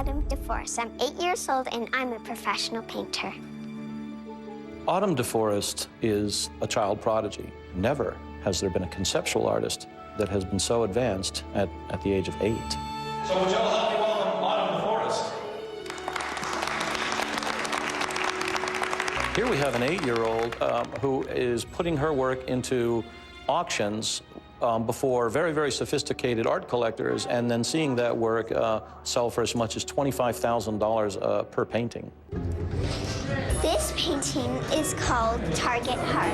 Autumn DeForest. I'm 8 years old, and I'm a professional painter. Autumn DeForest is a child prodigy. Never has there been a conceptual artist that has been so advanced at the age of 8. So would y'all help me welcome Autumn DeForest? Here we have an 8-year-old who is putting her work into auctions before very, very sophisticated art collectors, and then seeing that work sell for as much as $25,000 per painting. This painting is called Target Heart.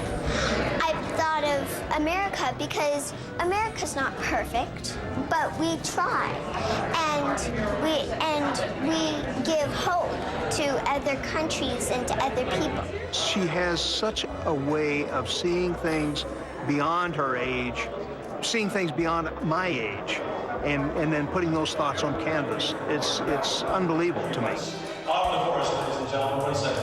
I've thought of America because America's not perfect, but we try, and we give hope to other countries and to other people. She has such a way of seeing things beyond her age, seeing things beyond my age, and then putting those thoughts on canvas. It's unbelievable to me. Autumn DeForest, ladies and gentlemen, what do you say?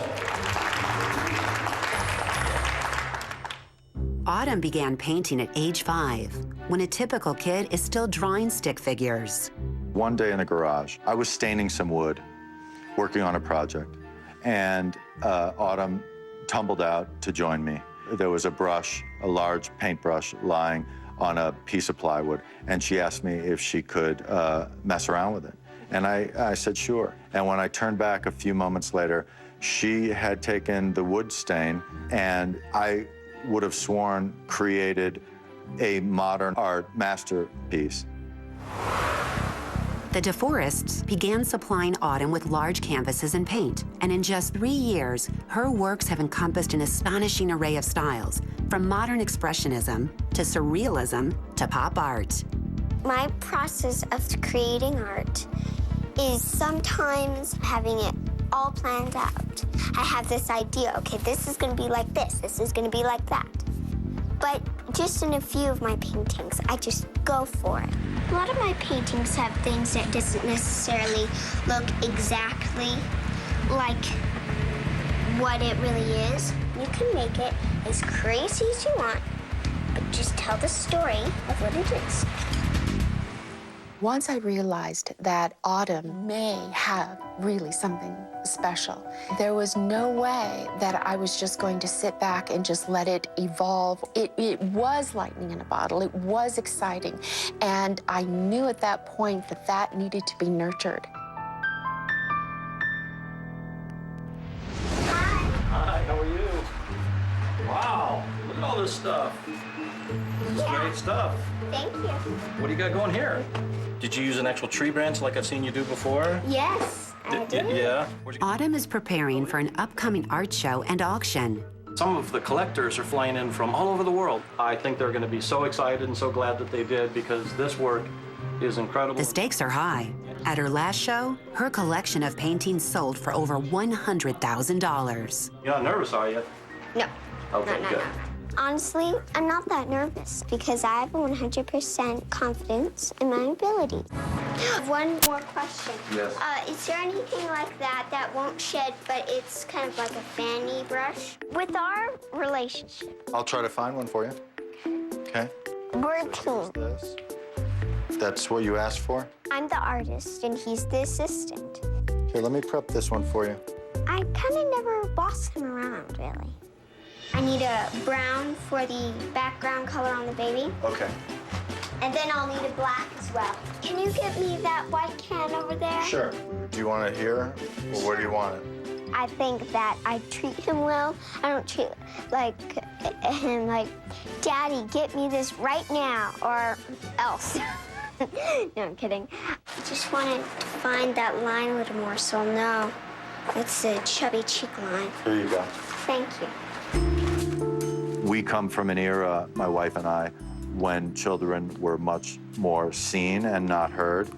Autumn began painting at age 5, when a typical kid is still drawing stick figures. One day in the garage, I was staining some wood, working on a project, and Autumn tumbled out to join me. There was a brush, a large paintbrush, lying on a piece of plywood, and she asked me if she could mess around with it. And I said, sure. And when I turned back a few moments later, she had taken the wood stain, and I would have sworn created a modern art masterpiece. The DeForests began supplying Autumn with large canvases and paint, and in just 3 years, her works have encompassed an astonishing array of styles, from modern expressionism to surrealism to pop art. My process of creating art is sometimes having it all planned out. I have this idea, okay, this is gonna be like this is gonna be like that. But just in a few of my paintings, I just go for it. A lot of my paintings have things that doesn't necessarily look exactly like what it really is. You can make it as crazy as you want, but just tell the story of what it is. Once I realized that Autumn may have really something special, there was no way that I was just going to sit back and just let it evolve. It was lightning in a bottle. It was exciting. And I knew at that point that that needed to be nurtured. Hi, how are you? Wow, look at all this stuff. This is great stuff. Thank you. What do you got going here? Did you use an actual tree branch like I've seen you do before? Yes, I did. Yeah. Autumn is preparing for an upcoming art show and auction. Some of the collectors are flying in from all over the world. I think they're going to be so excited and so glad that they did, because this work is incredible. The stakes are high. At her last show, her collection of paintings sold for over $100,000. You're not nervous, are you? No. Okay, no, good. no. Honestly, I'm not that nervous because I have 100% confidence in my ability. One more question. Yes. Is there anything like that won't shed, but it's kind of like a fanny brush? With our relationship, I'll try to find one for you. Okay. we're a team. What's this? That's what you asked for? I'm the artist, and he's the assistant. Here, let me prep this one for you. I kind of never boss him around, really. I need a brown for the background color on the baby. Okay. And then I'll need a black as well. Can you get me that white can over there? Sure. Do you want it here, or where do you want it? I think that I treat him well. I don't treat him like, Daddy, get me this right now, or else. No, I'm kidding. I just wanted to find that line a little more so I'll know it's a chubby cheek line. Here you go. Thank you. We come from an era, my wife and I, when children were much more seen and not heard.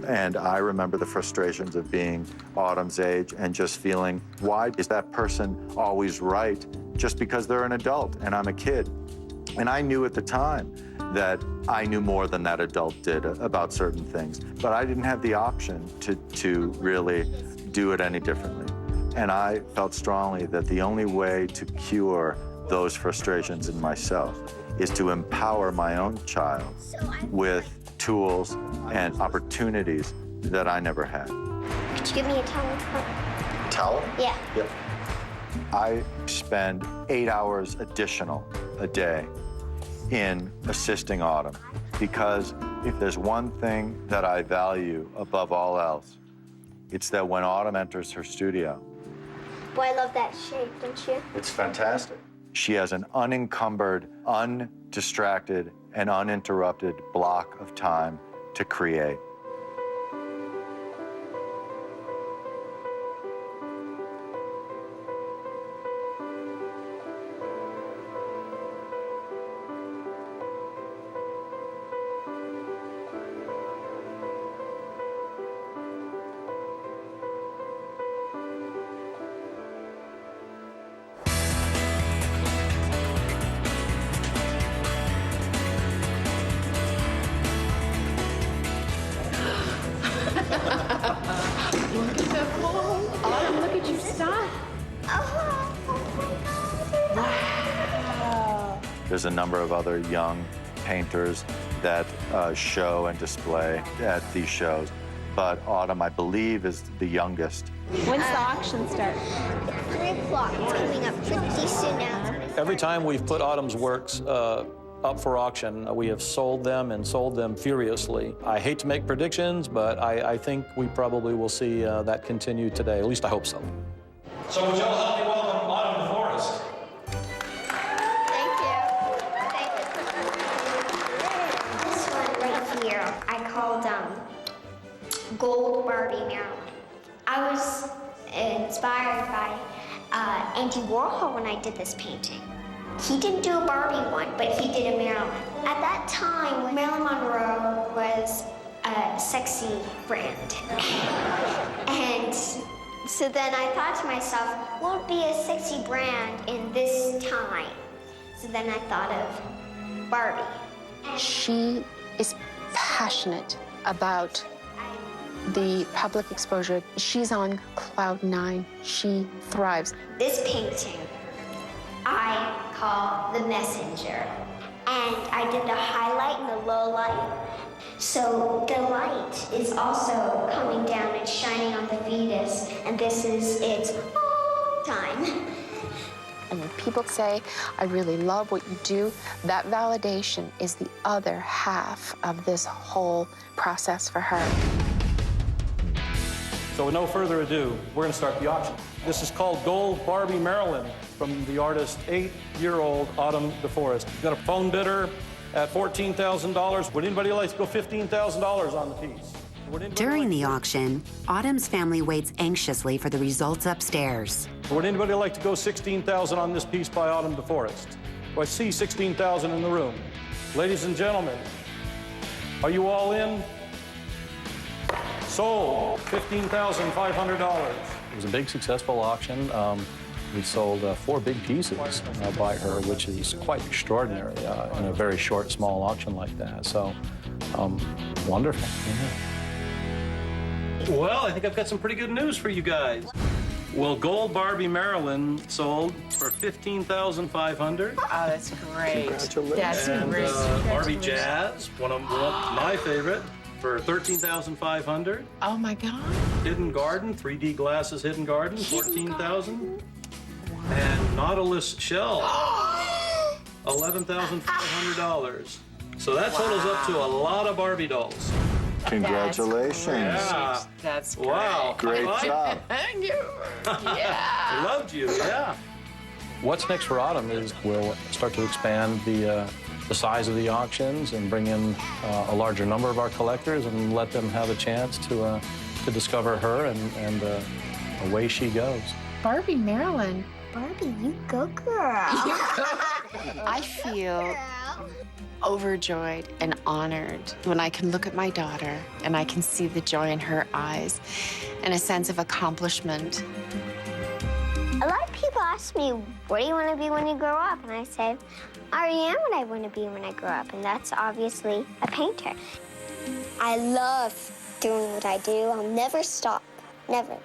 And I remember the frustrations of being Autumn's age and just feeling, why is that person always right just because they're an adult and I'm a kid? And I knew at the time that I knew more than that adult did about certain things, but I didn't have the option to really do it any differently. And I felt strongly that the only way to cure those frustrations in myself is to empower my own child with tools and opportunities that I never had. Could you give me a towel? Towel? Yeah. Yep. I spend 8 hours additional a day in assisting Autumn, because if there's one thing that I value above all else, it's that when Autumn enters her studio, Boy, I love that shape, don't you? it's fantastic. She has an unencumbered, undistracted, and uninterrupted block of time to create. Autumn, look at your stuff. Wow. There's a number of other young painters that show and display at these shows, but Autumn, I believe, is the youngest. When's the auction start? 3 o'clock. It's coming up pretty soon now. Every time we've put Autumn's works up for auction, we have sold them and sold them furiously. I hate to make predictions, but I think we probably will see that continue today. At least I hope so. So would y'all help me welcome Autumn the Forest? Thank you. Thank you. This one right here, I called Gold Barbie Marilyn. I was inspired by Andy Warhol when I did this painting. He didn't do a Barbie one, but he did a Marilyn. At that time, Marilyn Monroe was a sexy brand. And so then I thought to myself, what would be a sexy brand in this time? So then I thought of Barbie. She is passionate about the public exposure. She's on cloud 9. She thrives. This painting I call The Messenger. And I did the highlight and the low light. So the light is also coming down and shining on the fetus, and this is its time. And when people say, I really love what you do, that validation is the other half of this whole process for her. So with no further ado, we're going to start the auction. This is called Gold Barbie Marilyn from the artist 8-year-old Autumn DeForest. We've got a phone bidder at $14,000. Would anybody like to go $15,000 on the piece? During the auction, Autumn's family waits anxiously for the results upstairs. Would anybody like to go $16,000 on this piece by Autumn DeForest? Well, I see $16,000 in the room. Ladies and gentlemen, are you all in? Sold, $15,500. It was a big, successful auction. We sold 4 big pieces by her, which is quite extraordinary in a very short, small auction like that. So, wonderful. Yeah. Well, I think I've got some pretty good news for you guys. Well, Gold Barbie Marilyn sold for $15,500. Oh, that's great. Congratulations. That's And great. Barbie Jazz, one of my favorite, for $13,500. Oh my God. Hidden Garden, 3D Glasses Hidden Garden, $14,000. And Nautilus Shell, $11,500. So that totals up to a lot of Barbie dolls. Congratulations. Yeah. That's great. Wow. Great job. Thank you. Yeah. Loved you, yeah. What's next for Autumn is we'll start to expand the size of the auctions and bring in a larger number of our collectors and let them have a chance to discover her and away she goes. Barbie Marilyn. Barbie, you go, girl. I feel overjoyed and honored when I can look at my daughter and I can see the joy in her eyes and a sense of accomplishment. A lot of people ask me, what do you want to be when you grow up? And I say, I already am what I want to be when I grow up, and that's obviously a painter. I love doing what I do. I'll never stop, never.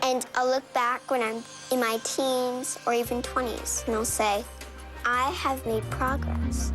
And I'll look back when I'm in my teens or even 20s, and I'll say, I have made progress.